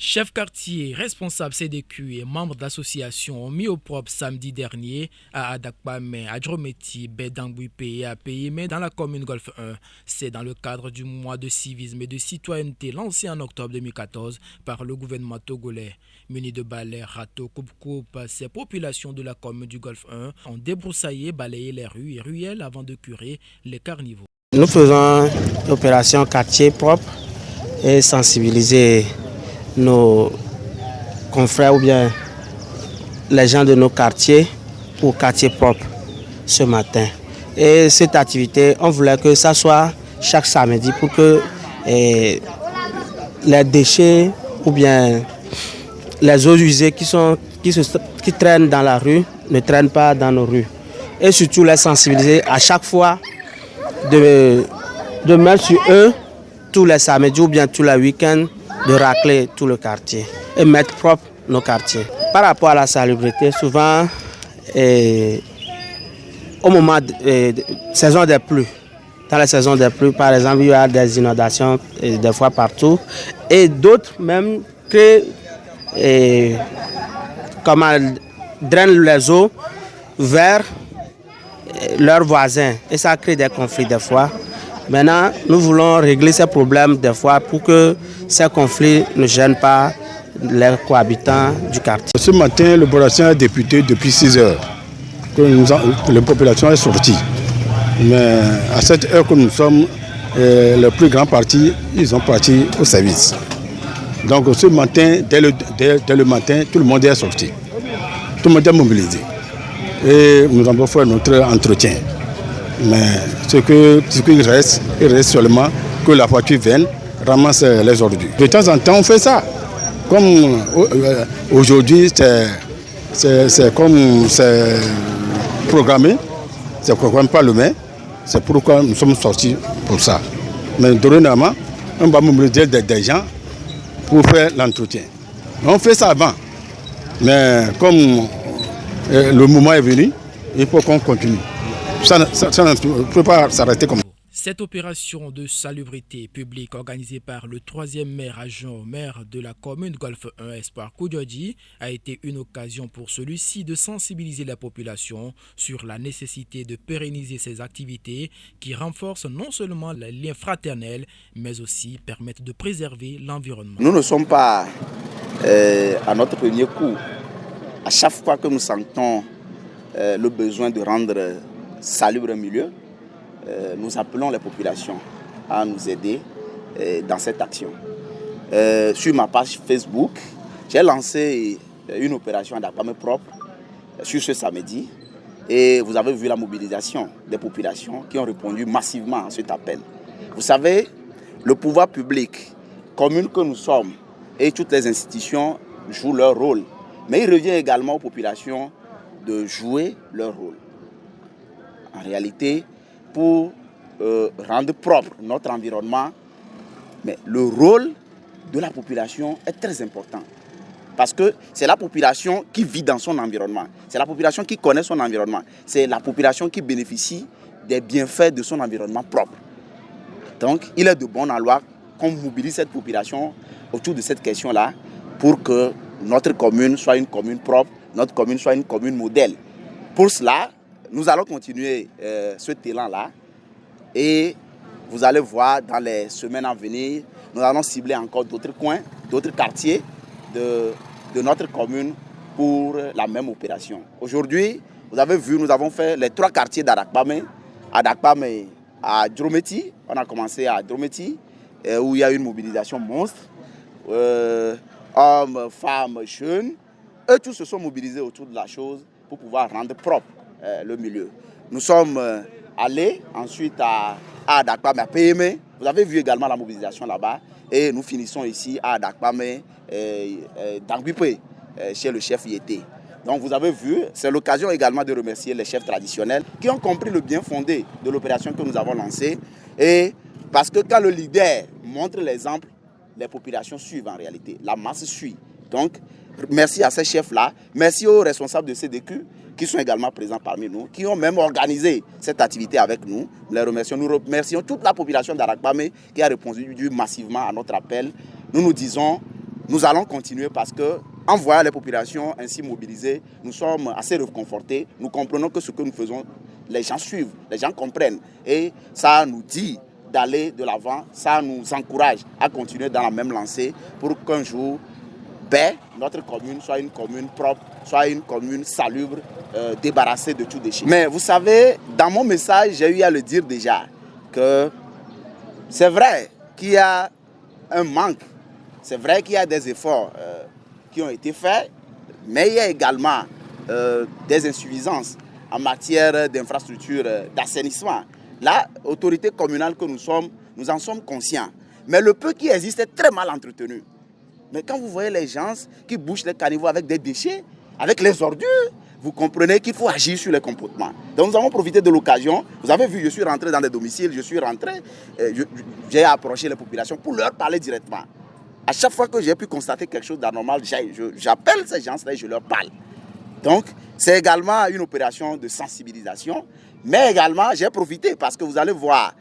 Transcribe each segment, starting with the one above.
Chef quartier, responsable CDQ et membres d'association ont mis au propre samedi dernier à Adakpame, à Drometi, Bedangbuipe et à Peyeme dans la commune Golfe 1. C'est dans le cadre du mois de civisme et de citoyenneté lancé en octobre 2014 par le gouvernement togolais. Munis de balais, râteaux, coupe-coupe, ces populations de la commune du Golfe 1 ont débroussaillé, balayé les rues et ruelles avant de curer les carnivores. Nous faisons l'opération quartier propre et sensibiliser nos confrères ou bien les gens de nos quartiers pour quartier propre ce matin. Et cette activité, on voulait que ça soit chaque samedi pour que les déchets ou bien les eaux usées qui traînent dans la rue ne traînent pas dans nos rues. Et surtout les sensibiliser à chaque fois de mettre sur eux tous les samedis ou bien tous les week-ends de racler tout le quartier et mettre propre nos quartiers. Par rapport à la salubrité, souvent au moment de saison des pluies, dans la saison des pluies, par exemple, il y a des inondations des fois partout et d'autres même drainent les eaux vers leurs voisins et ça crée des conflits des fois. Maintenant, nous voulons régler ces problèmes des fois pour que ces conflits ne gênent pas les cohabitants du quartier. Ce matin, l'opération est débutée depuis 6 heures. La population est sortie. Mais à cette heure que nous sommes, les plus grands partis, ils ont parti au service. Donc ce matin, dès le matin, tout le monde est sorti. Tout le monde est mobilisé. Et nous avons fait notre entretien. Mais ce qu'il reste, il reste seulement que la voiture vienne, ramasse les ordures. De temps en temps, on fait ça. Comme aujourd'hui, c'est programmé, c'est programmé par le maire. C'est pourquoi nous sommes sortis pour ça. Mais dorénavant, on va mobiliser des gens pour faire l'entretien. On fait ça avant. Mais comme le moment est venu, il faut qu'on continue. Ça ne peut pas s'arrêter comme ça. Cette opération de salubrité publique organisée par le 3e maire adjoint au maire de la commune Golfe 1, Espoir Koudjodji, a été une occasion pour celui-ci de sensibiliser la population sur la nécessité de pérenniser ces activités qui renforcent non seulement les liens fraternels, mais aussi permettent de préserver l'environnement. Nous ne sommes pas à notre premier coup. À chaque fois que nous sentons le besoin de rendre salubre un milieu, nous appelons les populations à nous aider dans cette action. Sur ma page Facebook, j'ai lancé une opération d'Adakpame propre sur ce samedi et vous avez vu la mobilisation des populations qui ont répondu massivement à cet appel. Vous savez, le pouvoir public, commune que nous sommes et toutes les institutions jouent leur rôle, mais il revient également aux populations de jouer leur rôle. En réalité, pour rendre propre notre environnement, mais le rôle de la population est très important. Parce que c'est la population qui vit dans son environnement. C'est la population qui connaît son environnement. C'est la population qui bénéficie des bienfaits de son environnement propre. Donc, il est de bon aloi qu'on mobilise cette population autour de cette question-là pour que notre commune soit une commune propre, notre commune soit une commune modèle. Pour cela, nous allons continuer ce élan-là et vous allez voir dans les semaines à venir, nous allons cibler encore d'autres coins, d'autres quartiers de notre commune pour la même opération. Aujourd'hui, vous avez vu, nous avons fait les 3 quartiers d'Adakpame, à Drometi. On a commencé à Drometi où il y a une mobilisation monstre. Hommes, femmes, jeunes, eux tous se sont mobilisés autour de la chose pour pouvoir rendre propre le milieu. Nous sommes allés ensuite à Adakpame, à Peyeme. Vous avez vu également la mobilisation là-bas. Et nous finissons ici à Adakpame, Dangbuipe, chez le chef Yété. Donc vous avez vu, c'est l'occasion également de remercier les chefs traditionnels qui ont compris le bien fondé de l'opération que nous avons lancée. Et parce que quand le leader montre l'exemple, les populations suivent en réalité. La masse suit. Donc, merci à ces chefs-là. Merci aux responsables de CDQ qui sont également présents parmi nous, qui ont même organisé cette activité avec nous. Nous les remercions. Nous remercions toute la population d'Adakpame qui a répondu massivement à notre appel. Nous nous disons, nous allons continuer parce que, en voyant les populations ainsi mobilisées, nous sommes assez réconfortés. Nous comprenons que ce que nous faisons, les gens suivent, les gens comprennent. Et ça nous dit d'aller de l'avant, ça nous encourage à continuer dans la même lancée pour qu'un jour, notre commune soit une commune propre, soit une commune salubre, débarrassée de tout déchet. Mais vous savez, dans mon message, j'ai eu à le dire déjà que c'est vrai qu'il y a un manque, c'est vrai qu'il y a des efforts qui ont été faits, mais il y a également des insuffisances en matière d'infrastructures d'assainissement. La autorité communale que nous sommes, nous en sommes conscients. Mais le peu qui existe est très mal entretenu. Mais quand vous voyez les gens qui bouchent les caniveaux avec des déchets, avec les ordures, vous comprenez qu'il faut agir sur les comportements. Donc nous avons profité de l'occasion. Vous avez vu, je suis rentré dans des domiciles, j'ai approché les populations pour leur parler directement. À chaque fois que j'ai pu constater quelque chose d'anormal, j'appelle ces gens-là et je leur parle. Donc c'est également une opération de sensibilisation, mais également j'ai profité parce que vous allez voir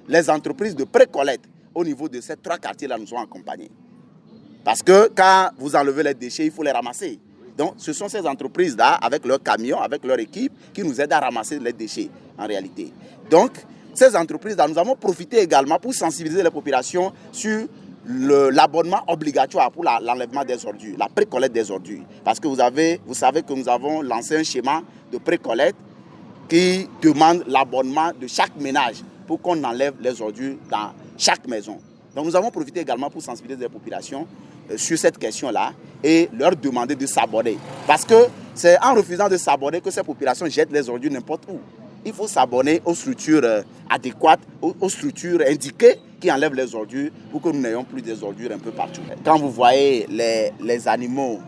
les entreprises de pré-collecte au niveau de ces 3 quartiers-là nous ont accompagnés. Parce que quand vous enlevez les déchets, il faut les ramasser. Donc, ce sont ces entreprises-là, avec leurs camions, avec leur équipe, qui nous aident à ramasser les déchets, en réalité. Donc, ces entreprises-là, nous avons profité également pour sensibiliser les populations sur l'abonnement obligatoire pour l'enlèvement des ordures, la pré-collecte des ordures. Parce que vous savez que nous avons lancé un schéma de pré-collecte qui demande l'abonnement de chaque ménage pour qu'on enlève les ordures dans chaque maison. Donc, nous avons profité également pour sensibiliser les populations sur cette question-là et leur demander de s'abonner. Parce que c'est en refusant de s'abonner que ces populations jettent les ordures n'importe où. Il faut s'abonner aux structures adéquates, aux structures indiquées qui enlèvent les ordures pour que nous n'ayons plus des ordures un peu partout. Quand vous voyez les animaux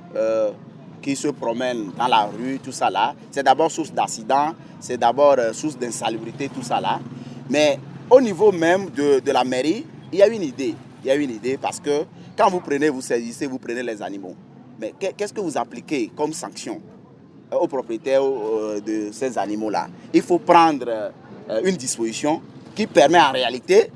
qui se promènent dans la rue, tout ça là, c'est d'abord source d'accidents, c'est d'abord source d'insalubrité, tout ça là. Mais au niveau même de la mairie, il y a une idée. Il y a une idée parce que quand vous prenez, vous saisissez, vous prenez les animaux. Mais qu'est-ce que vous appliquez comme sanction aux propriétaires de ces animaux-là? Il faut prendre une disposition qui permet en réalité,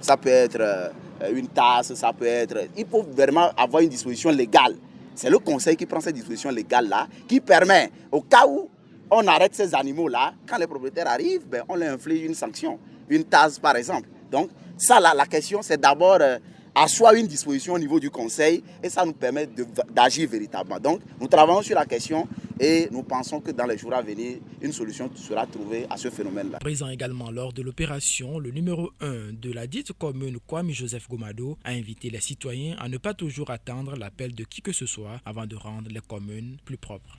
ça peut être une tasse, ça peut être... Il faut vraiment avoir une disposition légale. C'est le conseil qui prend cette disposition légale-là, qui permet, au cas où on arrête ces animaux-là, quand les propriétaires arrivent, on leur inflige une sanction, une tasse par exemple. Donc, ça, là, la question, c'est d'abord asseoir une disposition au niveau du conseil et ça nous permet d'agir véritablement. Donc, nous travaillons sur la question et nous pensons que dans les jours à venir, une solution sera trouvée à ce phénomène-là. Présent également lors de l'opération, le numéro 1 de la dite commune Kwame Joseph Gomado a invité les citoyens à ne pas toujours attendre l'appel de qui que ce soit avant de rendre les communes plus propres.